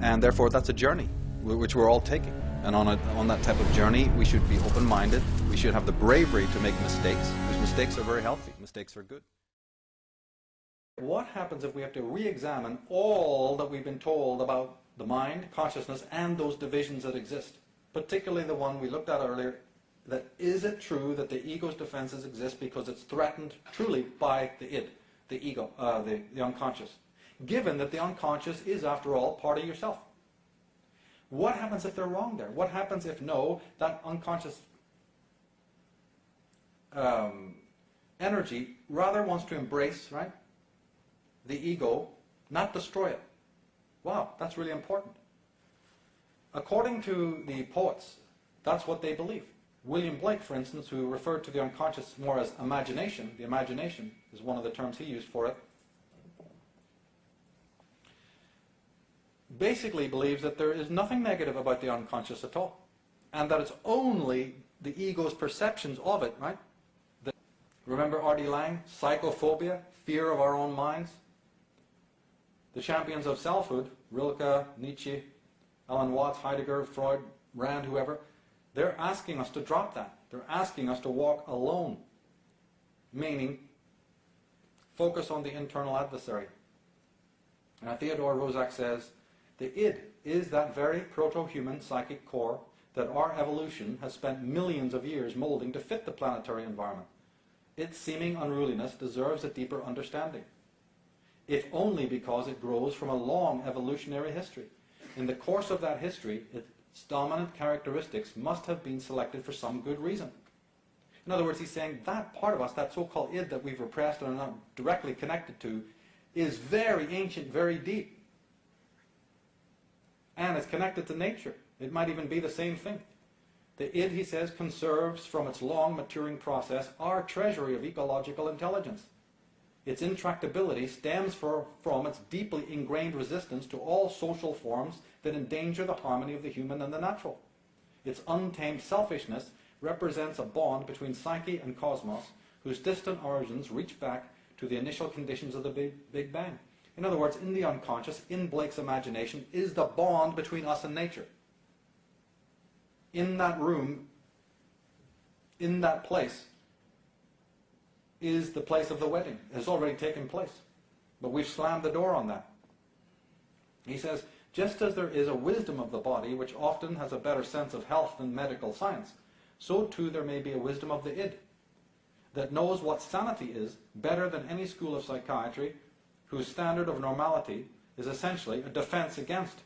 And therefore, that's a journey which we're all taking. And on that type of journey, we should be open-minded. We should have the bravery to make mistakes, because mistakes are very healthy. Mistakes are good. What happens if we have to re-examine all that we've been told about the mind, consciousness, and those divisions that exist? Particularly the one we looked at earlier, that is it true that the ego's defenses exist because it's threatened truly by the id, the ego, the unconscious, given that the unconscious is, after all, part of yourself? What happens if they're wrong there? What happens if, no, that unconscious energy rather wants to embrace, right, the ego, not destroy it? Wow, that's really important. According to the poets, that's what they believe. William Blake, for instance, who referred to the unconscious more as imagination, the imagination is one of the terms he used for it, basically believes that there is nothing negative about the unconscious at all, and that it's only the ego's perceptions of it, right? Remember R.D. Laing, psychophobia, fear of our own minds? The champions of selfhood, Rilke, Nietzsche, Alan Watts, Heidegger, Freud, Rand, whoever, they're asking us to drop that. They're asking us to walk alone, meaning focus on the internal adversary. Now, Theodore Roszak says, the id is that very proto-human psychic core that our evolution has spent millions of years molding to fit the planetary environment. Its seeming unruliness deserves a deeper understanding, if only because it grows from a long evolutionary history. In the course of that history, its dominant characteristics must have been selected for some good reason. In other words, he's saying that part of us, that so-called id that we've repressed and are not directly connected to, is very ancient, very deep. And it's connected to nature. It might even be the same thing. The id, he says, conserves from its long maturing process our treasury of ecological intelligence. Its intractability stems from its deeply ingrained resistance to all social forms that endanger the harmony of the human and the natural. Its untamed selfishness represents a bond between psyche and cosmos whose distant origins reach back to the initial conditions of the Big Bang. In other words, in the unconscious, in Blake's imagination, is the bond between us and nature. In that room, in that place, is the place of the wedding. It has already taken place. But we've slammed the door on that. He says, just as there is a wisdom of the body which often has a better sense of health than medical science, so too there may be a wisdom of the id that knows what sanity is better than any school of psychiatry whose standard of normality is essentially a defense against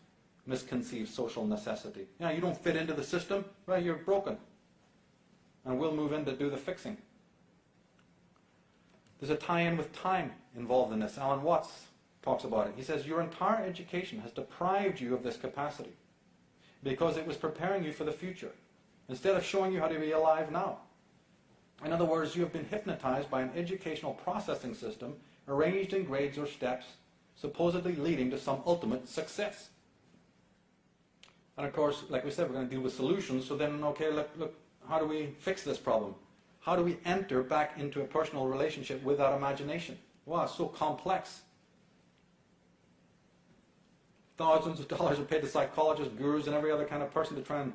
misconceived social necessity. You know, you don't fit into the system, right, you're broken. And we'll move in to do the fixing. There's a tie-in with time involved in this. Alan Watts talks about it. He says, your entire education has deprived you of this capacity because it was preparing you for the future instead of showing you how to be alive now. In other words, you have been hypnotized by an educational processing system arranged in grades or steps, supposedly leading to some ultimate success. And of course, like we said, we're going to deal with solutions. So then, okay, look, how do we fix this problem? How do we enter back into a personal relationship with that imagination? Wow, it's so complex. Thousands of dollars are paid to psychologists, gurus, and every other kind of person to try and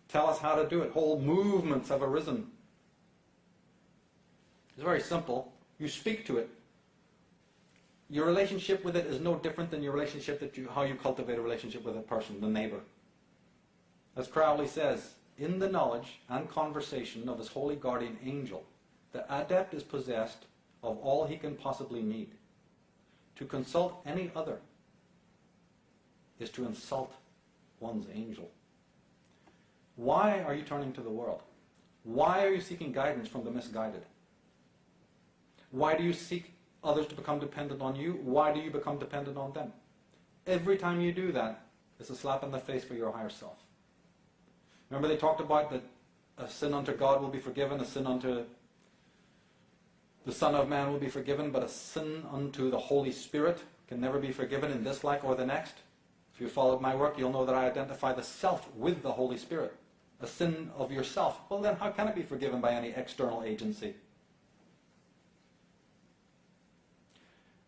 tell us how to do it. Whole movements have arisen. It's very simple. You speak to it. Your relationship with it is no different than your relationship how you cultivate a relationship with a person, the neighbor. As Crowley says, in the knowledge and conversation of his holy guardian angel, the adept is possessed of all he can possibly need. To consult any other is to insult one's angel. Why are you turning to the world? Why are you seeking guidance from the misguided? Why do you seek others to become dependent on you? Why do you become dependent on them? Every time you do that, it's a slap in the face for your higher self. Remember they talked about that a sin unto God will be forgiven, a sin unto the Son of Man will be forgiven, but a sin unto the Holy Spirit can never be forgiven in this life or the next. If you followed my work, you'll know that I identify the self with the Holy Spirit. A sin of yourself. Well then, how can it be forgiven by any external agency?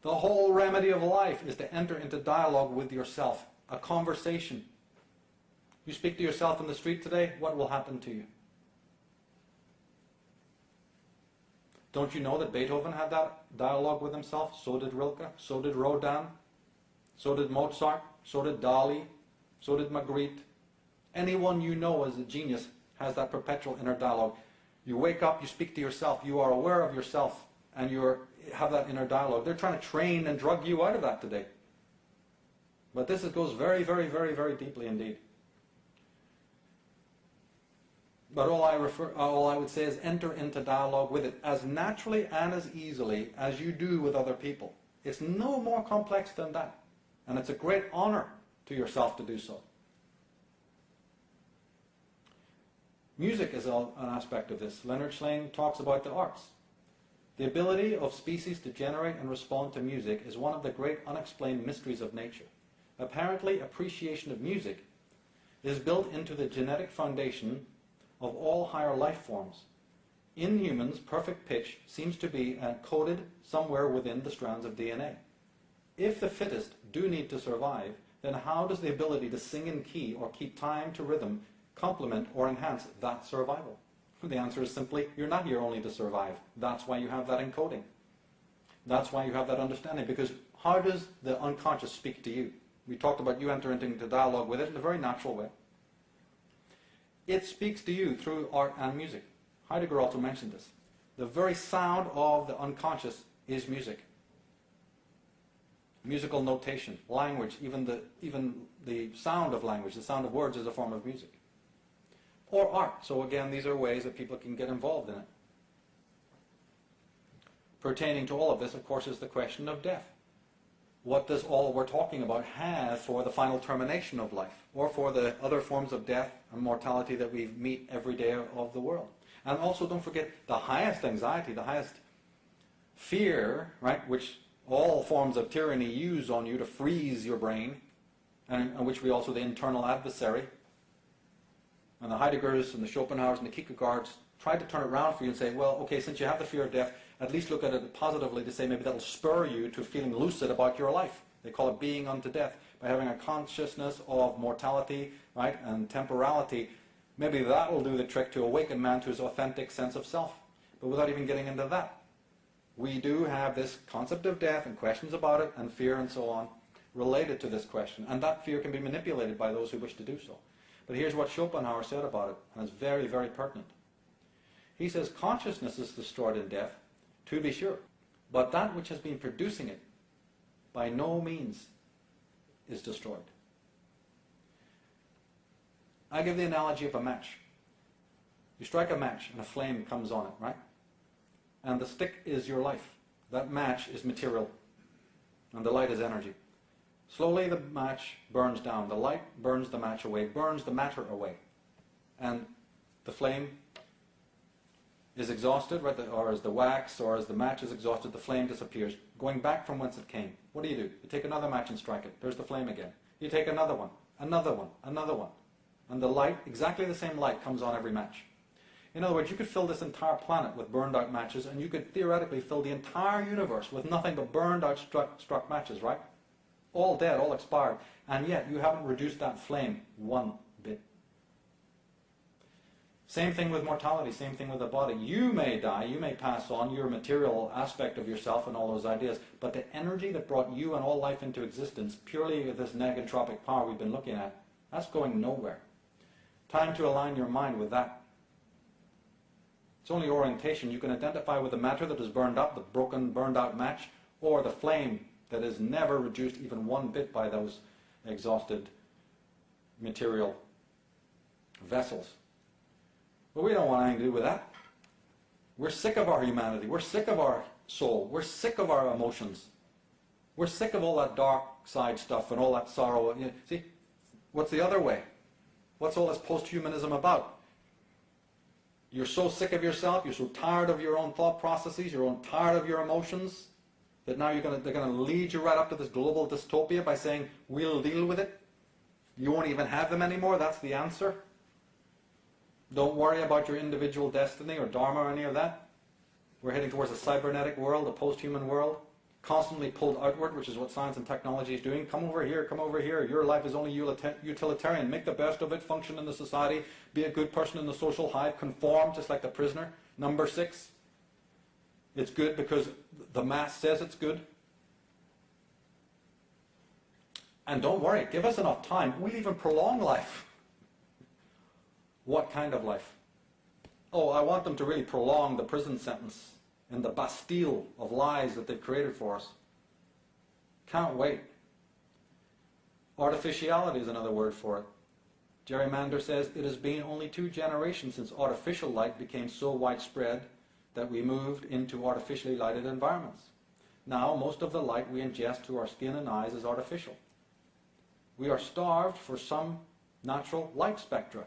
The whole remedy of life is to enter into dialogue with yourself a conversation. You speak to yourself in the street today, what will happen to you? Don't you know that Beethoven had that dialogue with himself? So did Rilke, so did Rodin, so did Mozart, so did Dali, so did Magritte. Anyone you know as a genius has that perpetual inner dialogue. You wake up, you speak to yourself, you are aware of yourself, and you have that inner dialogue. They're trying to train and drug you out of that today. But this goes very, very, very, very deeply indeed. But all I would say is enter into dialogue with it as naturally and as easily as you do with other people. It's no more complex than that. And it's a great honor to yourself to do so. Music is an aspect of this. Leonard Shlain talks about the arts. The ability of species to generate and respond to music is one of the great unexplained mysteries of nature. Apparently, appreciation of music is built into the genetic foundation of all higher life forms. In humans, perfect pitch seems to be encoded somewhere within the strands of DNA. If the fittest do need to survive, then how does the ability to sing in key or keep time to rhythm complement or enhance that survival? The answer is simply, you're not here only to survive. That's why you have that encoding. That's why you have that understanding. Because how does the unconscious speak to you? We talked about you entering into dialogue with it in a very natural way. It speaks to you through art and music. Heidegger also mentioned this. The very sound of the unconscious is music. Musical notation, language, even the sound of language, the sound of words is a form of music. Or art. So again, these are ways that people can get involved in it. Pertaining to all of this, of course, is the question of death. What does all we're talking about have for the final termination of life, or for the other forms of death and mortality that we meet every day of the world? And also don't forget the highest anxiety, the highest fear, right, which all forms of tyranny use on you to freeze your brain, and which we also the internal adversary. And the Heideggers and the Schopenhauers and the Kierkegaards tried to turn it around for you and say, well, okay, since you have the fear of death, at least look at it positively to say maybe that'll spur you to feeling lucid about your life. They call it being unto death. By having a consciousness of mortality, right, and temporality, maybe that will do the trick to awaken man to his authentic sense of self. But without even getting into that, we do have this concept of death and questions about it and fear and so on related to this question. And that fear can be manipulated by those who wish to do so. But here's what Schopenhauer said about it, and it's very, very pertinent. He says, consciousness is destroyed in death, to be sure, but that which has been producing it by no means is destroyed. I give the analogy of a match. You strike a match and a flame comes on it, right? And the stick is your life. That match is material, and the light is energy. Slowly the match burns down. The light burns the match away, burns the matter away. And the flame is exhausted, right? Or as the wax or as the match is exhausted, the flame disappears, going back from whence it came. What do? You take another match and strike it. There's the flame again. You take another one, another one, another one. And the light, exactly the same light, comes on every match. In other words, you could fill this entire planet with burned out matches, and you could theoretically fill the entire universe with nothing but burned out struck matches, right? All dead, all expired. And yet you haven't reduced that flame one bit. Same thing with mortality, same thing with the body. You may die, you may pass on your material aspect of yourself and all those ideas, but the energy that brought you and all life into existence, purely with this negentropic power we've been looking at, that's going nowhere. Time to align your mind with that. It's only orientation. You can identify with the matter that is burned up, the broken, burned out match, or the flame that is never reduced even one bit by those exhausted material vessels. But we don't want anything to do with that. We're sick of our humanity. We're sick of our soul. We're sick of our emotions. We're sick of all that dark side stuff and all that sorrow. See, what's the other way? What's all this post-humanism about? You're so sick of yourself, you're so tired of your own thought processes, you're tired of your emotions, that now they're going to lead you right up to this global dystopia by saying, we'll deal with it. You won't even have them anymore, that's the answer. Don't worry about your individual destiny or dharma or any of that. We're heading towards a cybernetic world, a post-human world. constantly pulled outward, which is what science and technology is doing. Come over here, your life is only utilitarian, make the best of it, function in the society, be a good person in the social hive, conform just like the prisoner. Number 6, it's good because the mass says it's good. And don't worry, give us enough time, we'll even prolong life. What kind of life? Oh, I want them to really prolong the prison sentence and the Bastille of lies that they've created for us. Can't wait. Artificiality is another word for it. Jerry Mander says, it has been only 2 generations since artificial light became so widespread that we moved into artificially lighted environments. Now, most of the light we ingest through our skin and eyes is artificial. We are starved for some natural light spectra,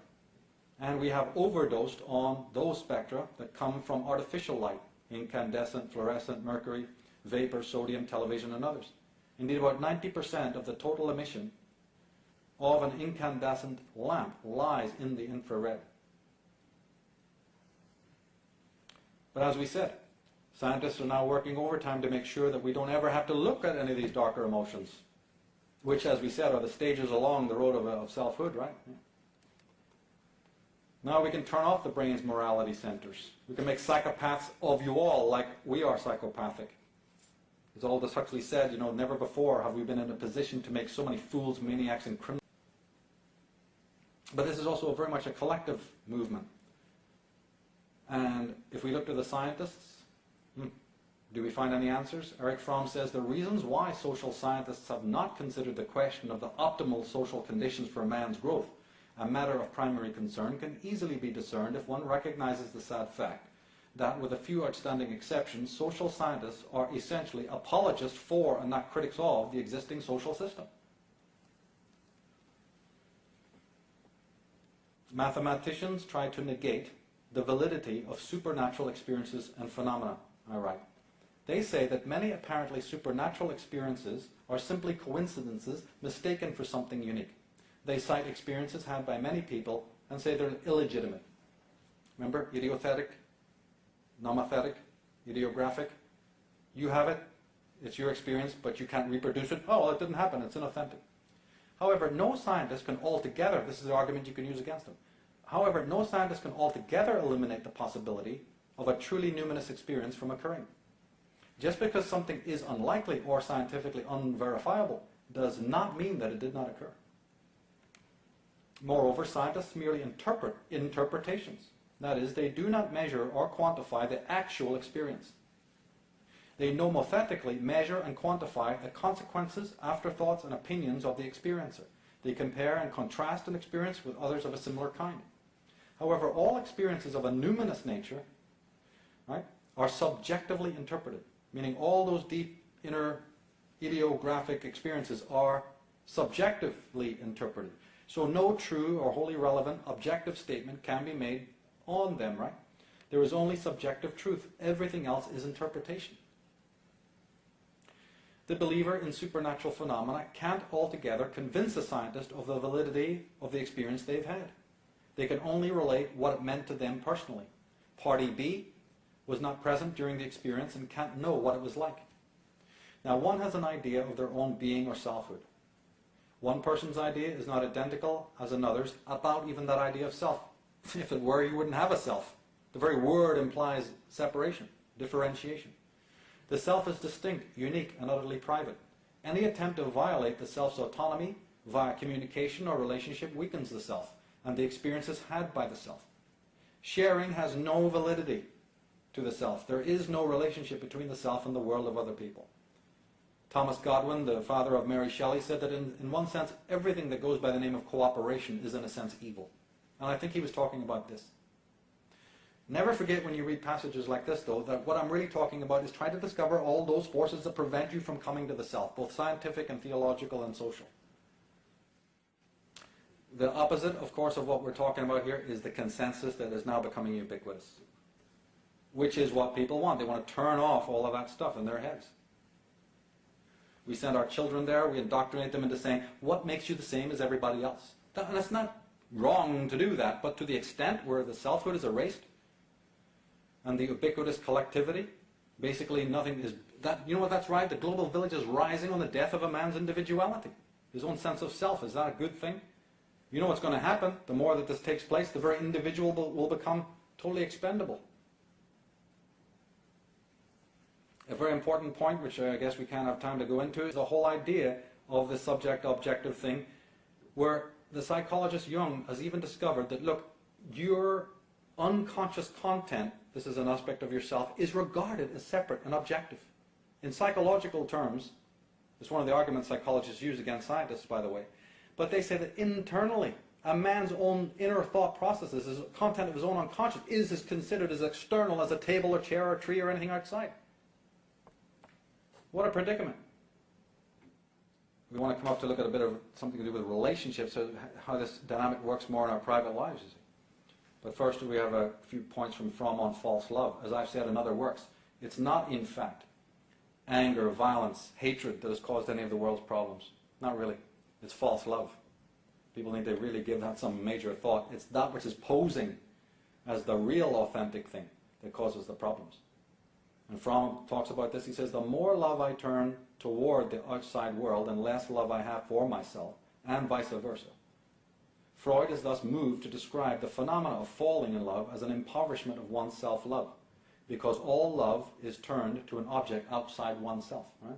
and we have overdosed on those spectra that come from artificial light, incandescent, fluorescent, mercury, vapor, sodium, television, and others. Indeed, about 90% of the total emission of an incandescent lamp lies in the infrared. But as we said, scientists are now working overtime to make sure that we don't ever have to look at any of these darker emotions, which, as we said, are the stages along the road of selfhood, right? Now we can turn off the brain's morality centers. We can make psychopaths of you all like we are psychopathic. As Aldous Huxley said, you know, never before have we been in a position to make so many fools, maniacs, and criminals. But this is also very much a collective movement. And if we look to the scientists, do we find any answers? Eric Fromm says the reasons why social scientists have not considered the question of the optimal social conditions for man's growth a matter of primary concern can easily be discerned if one recognizes the sad fact that, with a few outstanding exceptions, social scientists are essentially apologists for and not critics of the existing social system. Mathematicians try to negate the validity of supernatural experiences and phenomena, I write. They say that many apparently supernatural experiences are simply coincidences mistaken for something unique. They cite experiences had by many people and say they're illegitimate. Remember, idiothetic, nomothetic, ideographic. You have it, it's your experience, but you can't reproduce it. Oh, well, it didn't happen, it's inauthentic. However, no scientist can altogether, this is the argument you can use against them, however, no scientist can altogether eliminate the possibility of a truly numinous experience from occurring. Just because something is unlikely or scientifically unverifiable does not mean that it did not occur. Moreover, scientists merely interpret interpretations. That is, they do not measure or quantify the actual experience. They nomothetically measure and quantify the consequences, afterthoughts, and opinions of the experiencer. They compare and contrast an experience with others of a similar kind. However, all experiences of a numinous nature, right, are subjectively interpreted, meaning all those deep inner ideographic experiences are subjectively interpreted. So no true or wholly relevant objective statement can be made on them, right? There is only subjective truth. Everything else is interpretation. The believer in supernatural phenomena can't altogether convince a scientist of the validity of the experience they've had. They can only relate what it meant to them personally. Party B was not present during the experience and can't know what it was like. Now, one has an idea of their own being or selfhood. One person's idea is not identical as another's about even that idea of self. If it were, you wouldn't have a self. The very word implies separation, differentiation. The self is distinct, unique, and utterly private. Any attempt to violate the self's autonomy via communication or relationship weakens the self and the experiences had by the self. Sharing has no validity to the self. There is no relationship between the self and the world of other people. Thomas Godwin, the father of Mary Shelley, said that in one sense, everything that goes by the name of cooperation is in a sense evil. And I think he was talking about this. Never forget when you read passages like this, though, that what I'm really talking about is trying to discover all those forces that prevent you from coming to the self, both scientific and theological and social. The opposite, of course, of what we're talking about here is the consensus that is now becoming ubiquitous, which is what people want. They want to turn off all of that stuff in their heads. We send our children there, we indoctrinate them into saying, what makes you the same as everybody else? And it's not wrong to do that, but to the extent where the selfhood is erased and the ubiquitous collectivity Basically, nothing is that. You know what? That's right. The global village is rising on the death of a man's individuality, his own sense of self. Is that a good thing? You know what's going to happen? The more that this takes place, the very individual will become totally expendable. A very important point, which I guess we can't have time to go into, is the whole idea of the subject-objective thing, where the psychologist Jung has even discovered that, look, your unconscious content, this is an aspect of yourself, is regarded as separate and objective. In psychological terms, it's one of the arguments psychologists use against scientists, by the way, but they say that internally, a man's own inner thought processes, his content of his own unconscious, is as considered as external as a table or chair or a tree or anything outside. What a predicament. We want to come up to look at a bit of something to do with relationships, so how this dynamic works more in our private lives, you see. But first we have a few points from Fromm on false love. As I've said in other works, it's not in fact anger, violence, hatred that has caused any of the world's problems. Not really. It's false love. People need to really give that some major thought. It's that which is posing as the real authentic thing that causes the problems. And Fromm talks about this. He says, the more love I turn toward the outside world and less love I have for myself, and vice versa. Freud is thus moved to describe the phenomena of falling in love as an impoverishment of one's self-love, because all love is turned to an object outside oneself. Right?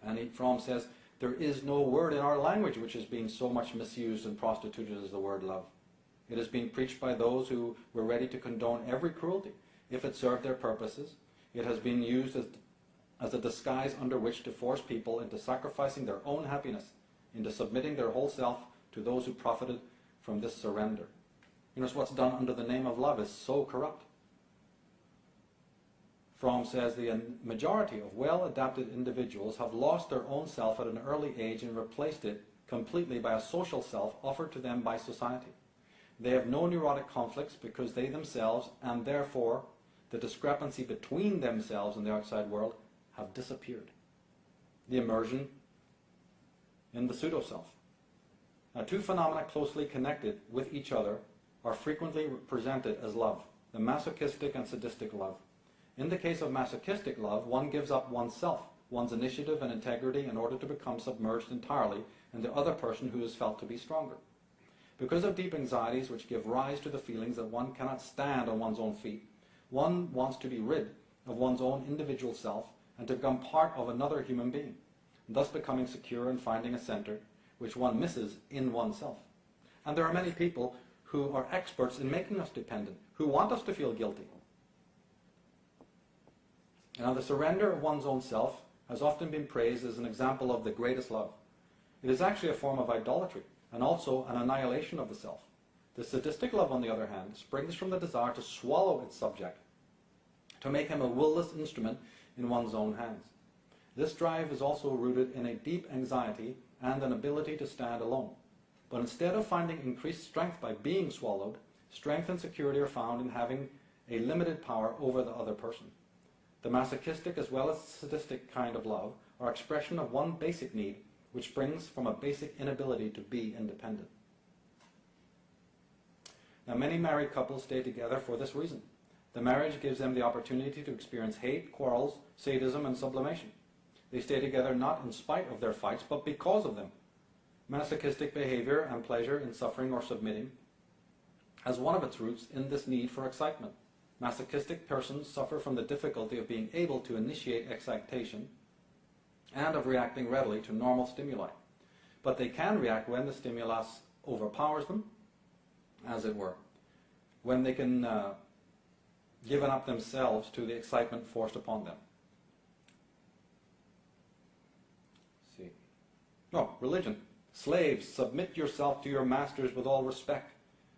And Fromm says, there is no word in our language which is being so much misused and prostituted as the word love. It is being preached by those who were ready to condone every cruelty if it served their purposes. It has been used as a disguise under which to force people into sacrificing their own happiness, into submitting their whole self to those who profited from this surrender. You know, what's done under the name of love is so corrupt. Fromm says the majority of well-adapted individuals have lost their own self at an early age and replaced it completely by a social self offered to them by society. They have no neurotic conflicts because they themselves, and therefore the discrepancy between themselves and the outside world, have disappeared. The immersion in the pseudo-self. Now, two phenomena closely connected with each other are frequently presented as love, the masochistic and sadistic love. In the case of masochistic love, one gives up oneself, one's initiative and integrity in order to become submerged entirely in the other person who is felt to be stronger. Because of deep anxieties which give rise to the feelings that one cannot stand on one's own feet, one wants to be rid of one's own individual self and to become part of another human being, thus becoming secure and finding a center which one misses in oneself. And there are many people who are experts in making us dependent, who want us to feel guilty. Now, the surrender of one's own self has often been praised as an example of the greatest love. It is actually a form of idolatry, and also an annihilation of the self. The sadistic love, on the other hand, springs from the desire to swallow its subject, to make him a will-less instrument in one's own hands. This drive is also rooted in a deep anxiety and an ability to stand alone. But instead of finding increased strength by being swallowed, strength and security are found in having a limited power over the other person. The masochistic as well as sadistic kind of love are expression of one basic need, which springs from a basic inability to be independent. Now, many married couples stay together for this reason. The marriage gives them the opportunity to experience hate, quarrels, sadism, and sublimation. They stay together not in spite of their fights, but because of them. Masochistic behavior and pleasure in suffering or submitting has one of its roots in this need for excitement. Masochistic persons suffer from the difficulty of being able to initiate excitation and of reacting readily to normal stimuli. But they can react when the stimulus overpowers them, as it were, when they can give up themselves to the excitement forced upon them. See. Oh, religion. Slaves, submit yourself to your masters with all respect,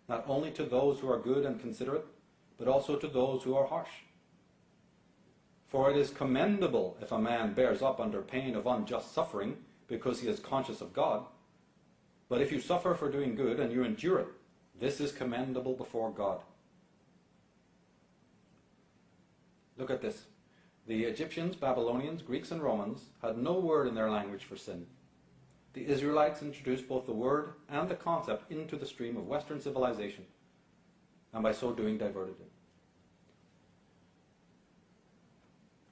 not only to those who are good and considerate, but also to those who are harsh. For it is commendable if a man bears up under pain of unjust suffering because he is conscious of God. But if you suffer for doing good and you endure it, this is commendable before God. Look at this. The Egyptians, Babylonians, Greeks, and Romans had no word in their language for sin. The Israelites introduced both the word and the concept into the stream of Western civilization, and by so doing diverted it.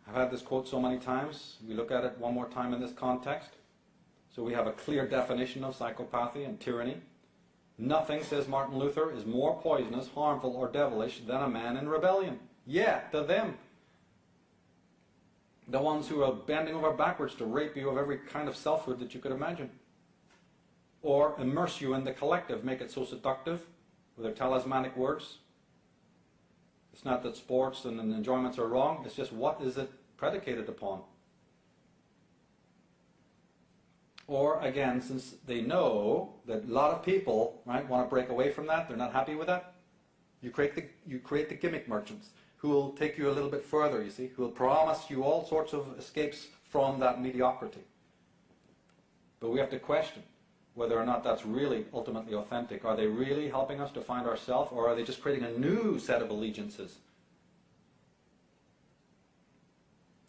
I've had this quote so many times. We look at it one more time in this context. So we have a clear definition of psychopathy and tyranny. Nothing, says Martin Luther, is more poisonous, harmful, or devilish than a man in rebellion. Yeah, to them. The ones who are bending over backwards to rape you of every kind of selfhood that you could imagine. Or immerse you in the collective, make it so seductive with their talismanic words. It's not that sports and enjoyments are wrong, it's just what is it predicated upon. Or again, since they know that a lot of people, right, want to break away from that, they're not happy with that, you create the gimmick merchants who will take you a little bit further, you see, who will promise you all sorts of escapes from that mediocrity. But we have to question whether or not that's really ultimately authentic. Are they really helping us to find ourselves, or are they just creating a new set of allegiances?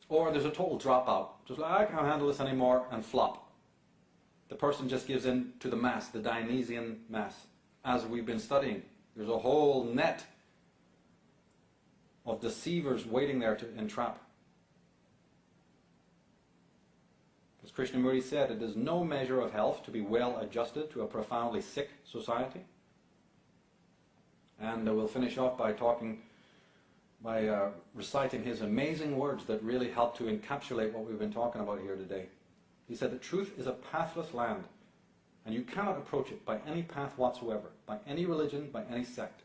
Or there's a total dropout, just like, I can't handle this anymore, and flop. The person just gives in to the mass, the Dionysian mass, as we've been studying. There's a whole net of deceivers waiting there to entrap. As Krishnamurti said, it is no measure of health to be well adjusted to a profoundly sick society. And we'll finish off by reciting his amazing words that really help to encapsulate what we've been talking about here today. He said that truth is a pathless land, and you cannot approach it by any path whatsoever, by any religion, by any sect.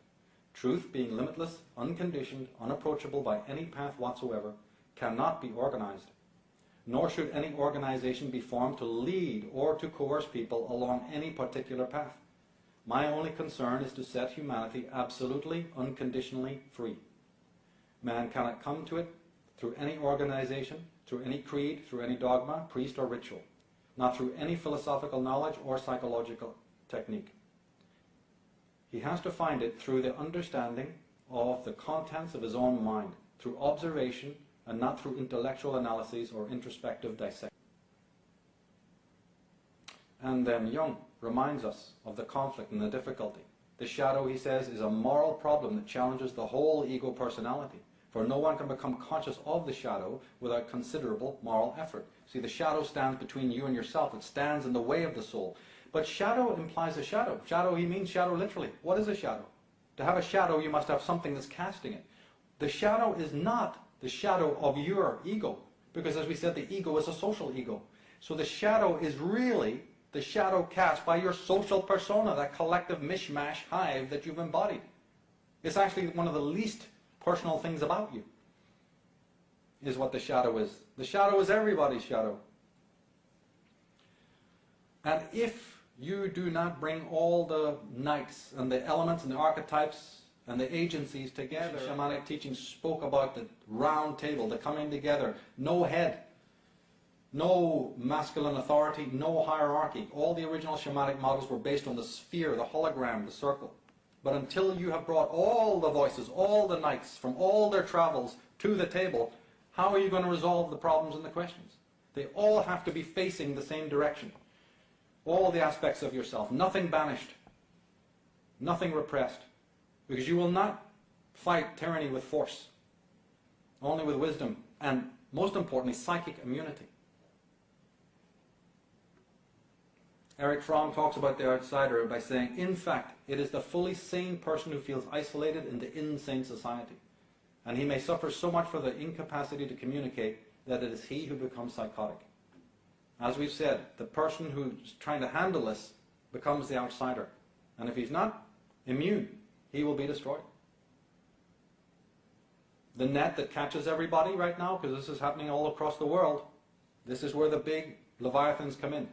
Truth, being limitless, unconditioned, unapproachable by any path whatsoever, cannot be organized. Nor should any organization be formed to lead or to coerce people along any particular path. My only concern is to set humanity absolutely, unconditionally free. Man cannot come to it through any organization, through any creed, through any dogma, priest or ritual, not through any philosophical knowledge or psychological technique. He has to find it through the understanding of the contents of his own mind, through observation, and not through intellectual analyses or introspective dissection. And then Jung reminds us of the conflict and the difficulty. The shadow, he says, is a moral problem that challenges the whole ego personality, for no one can become conscious of the shadow without considerable moral effort. See, the shadow stands between you and yourself. It stands in the way of the soul. But shadow implies a shadow. Shadow, he means shadow literally. What is a shadow? To have a shadow, you must have something that's casting it. The shadow is not the shadow of your ego, because as we said, the ego is a social ego. So the shadow is really the shadow cast by your social persona, that collective mishmash hive that you've embodied. It's actually one of the least personal things about you, is what the shadow is. The shadow is everybody's shadow. And if you do not bring all the knights and the elements and the archetypes and the agencies together. Shamanic teaching spoke about the round table, the coming together, no head, no masculine authority, no hierarchy. All the original shamanic models were based on the sphere, the hologram, the circle. But until you have brought all the voices, all the knights from all their travels to the table, how are you going to resolve the problems and the questions? They all have to be facing the same direction. All the aspects of yourself, nothing banished, nothing repressed. Because you will not fight tyranny with force, only with wisdom, and most importantly, psychic immunity. Erich Fromm talks about the outsider by saying, in fact, it is the fully sane person who feels isolated in the insane society. And he may suffer so much for the incapacity to communicate that it is he who becomes psychotic. As we've said, the person who's trying to handle this becomes the outsider. And if he's not immune, he will be destroyed. The net that catches everybody right now, because this is happening all across the world, this is where the big leviathans come in.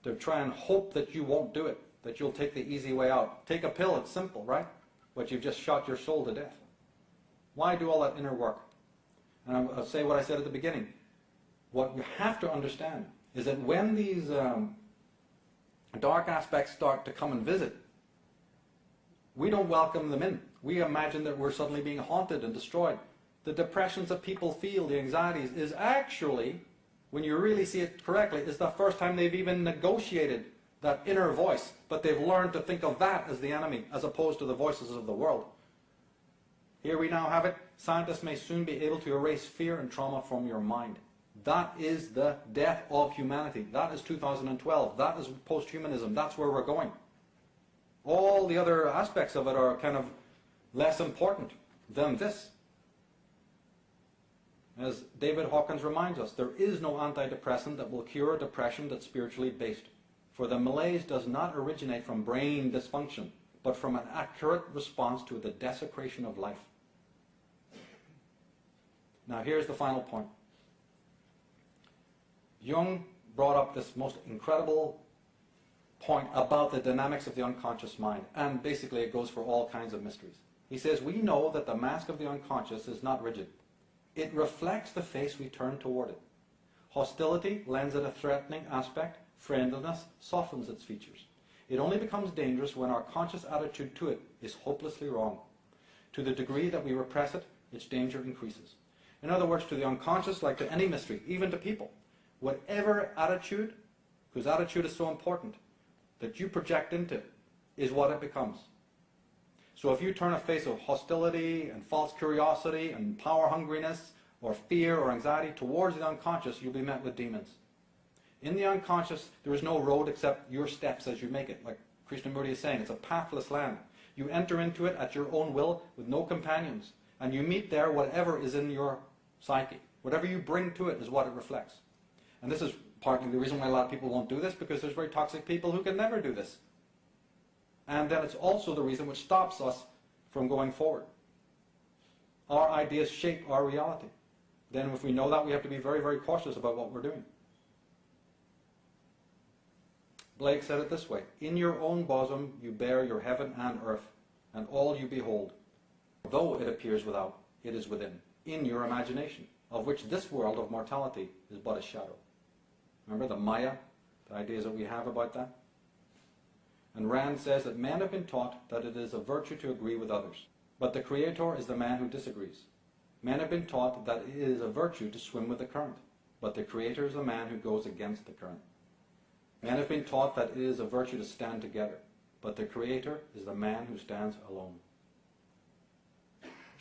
To try and hope that you won't do it, that you'll take the easy way out. Take a pill, it's simple, right? But you've just shot your soul to death. Why do all that inner work? And I'll say what I said at the beginning. What you have to understand is that when these dark aspects start to come and visit, we don't welcome them in. We imagine that we're suddenly being haunted and destroyed. The depressions that people feel, the anxieties, is actually, when you really see it correctly, is the first time they've even negotiated that inner voice, but they've learned to think of that as the enemy, as opposed to the voices of the world. Here we now have it. Scientists may soon be able to erase fear and trauma from your mind. That is the death of humanity. That is 2012. That is post-humanism. That's where we're going. All the other aspects of it are kind of less important than this. As David Hawkins reminds us, there is no antidepressant that will cure a depression that's spiritually based. For the malaise does not originate from brain dysfunction, but from an accurate response to the desecration of life. Now here's the final point. Jung brought up this most incredible point about the dynamics of the unconscious mind, and basically it goes for all kinds of mysteries. He says, we know that the mask of the unconscious is not rigid. It reflects the face we turn toward it. Hostility lends it a threatening aspect. Friendliness softens its features. It only becomes dangerous when our conscious attitude to it is hopelessly wrong. To the degree that we repress it, its danger increases. In other words, to the unconscious, like to any mystery, even to people, whatever attitude, because attitude is so important, that you project into it, is what it becomes. So if you turn a face of hostility and false curiosity and power hungriness or fear or anxiety towards the unconscious, you'll be met with demons. In the unconscious, there is no road except your steps as you make it. Like Krishnamurti is saying, it's a pathless land. You enter into it at your own will with no companions. And you meet there whatever is in your psyche. Whatever you bring to it is what it reflects. And this is partly the reason why a lot of people won't do this, because there's very toxic people who can never do this. And then it's also the reason which stops us from going forward. Our ideas shape our reality. Then if we know that, we have to be very, very cautious about what we're doing. Blake said it this way, in your own bosom you bear your heaven and earth, and all you behold. Though it appears without, it is within, in your imagination, of which this world of mortality is but a shadow. Remember the Maya, the ideas that we have about that? And Rand says that men have been taught that it is a virtue to agree with others, but the Creator is the man who disagrees. Men have been taught that it is a virtue to swim with the current, but the Creator is the man who goes against the current. Men have been taught that it is a virtue to stand together, but the Creator is the man who stands alone.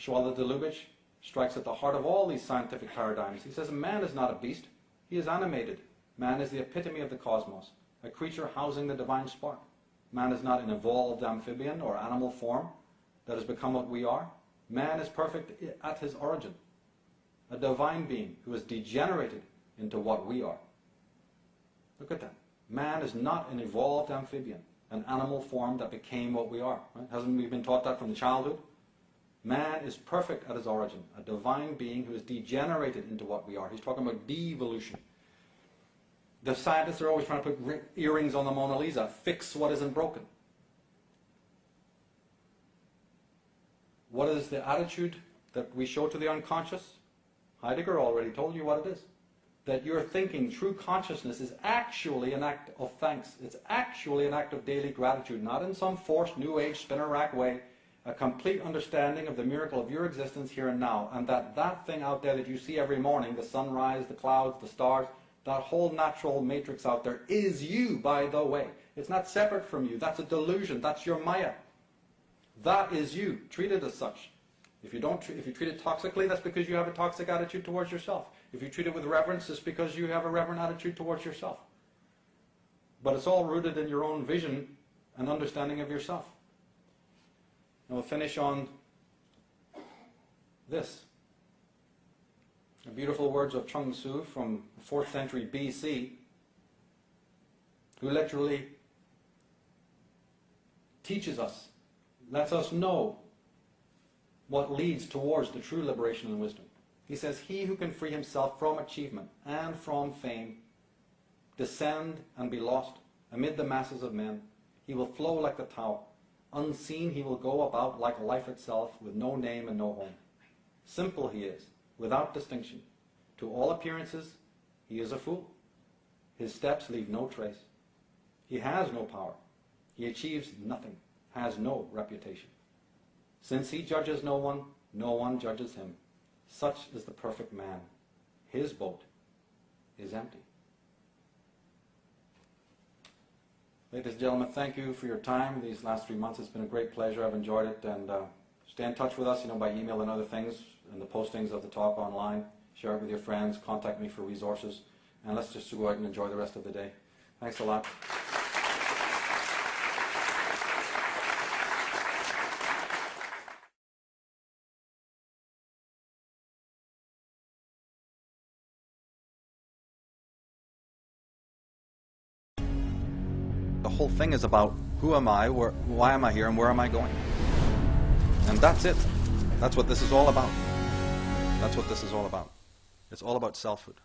Shwala Delubich strikes at the heart of all these scientific paradigms. He says man is not a beast, he is animated. Man is the epitome of the cosmos, a creature housing the divine spark. Man is not an evolved amphibian or animal form that has become what we are. Man is perfect at his origin, a divine being who has degenerated into what we are. Look at that. Man is not an evolved amphibian, an animal form that became what we are. Right? Hasn't we been taught that from childhood? Man is perfect at his origin, a divine being who has degenerated into what we are. He's talking about devolution. The scientists are always trying to put earrings on the Mona Lisa, fix what isn't broken. What is the attitude that we show to the unconscious? Heidegger already told you what it is. That your thinking, true consciousness, is actually an act of thanks. It's actually an act of daily gratitude, not in some forced New Age spinner rack way. A complete understanding of the miracle of your existence here and now, and that thing out there that you see every morning, the sunrise, the clouds, the stars, that whole natural matrix out there is you, by the way. It's not separate from you. That's a delusion. That's your Maya. That is you. Treat it as such. If you treat it toxically, that's because you have a toxic attitude towards yourself. If you treat it with reverence, it's because you have a reverent attitude towards yourself. But it's all rooted in your own vision and understanding of yourself. And we'll finish on this. The beautiful words of Chung Tzu from the 4th century BC, who literally teaches us, lets us know what leads towards the true liberation and wisdom. He says, he who can free himself from achievement and from fame, descend and be lost amid the masses of men, he will flow like the Tao. Unseen he will go about like life itself, with no name and no home. Simple he is, without distinction. To all appearances, he is a fool. His steps leave no trace. He has no power. He achieves nothing, has no reputation. Since he judges no one judges him. Such is the perfect man. His boat is empty. Ladies and gentlemen, thank you for your time these last 3 months. It's been a great pleasure. I've enjoyed it, and stay Stay in touch with us, by email and other things, and the postings of the talk online. Share it with your friends. Contact me for resources. And let's just go out and enjoy the rest of the day. Thanks a lot. The whole thing is about who am I, why am I here, and where am I going? And that's it. That's what this is all about. That's what this is all about. It's all about selfhood.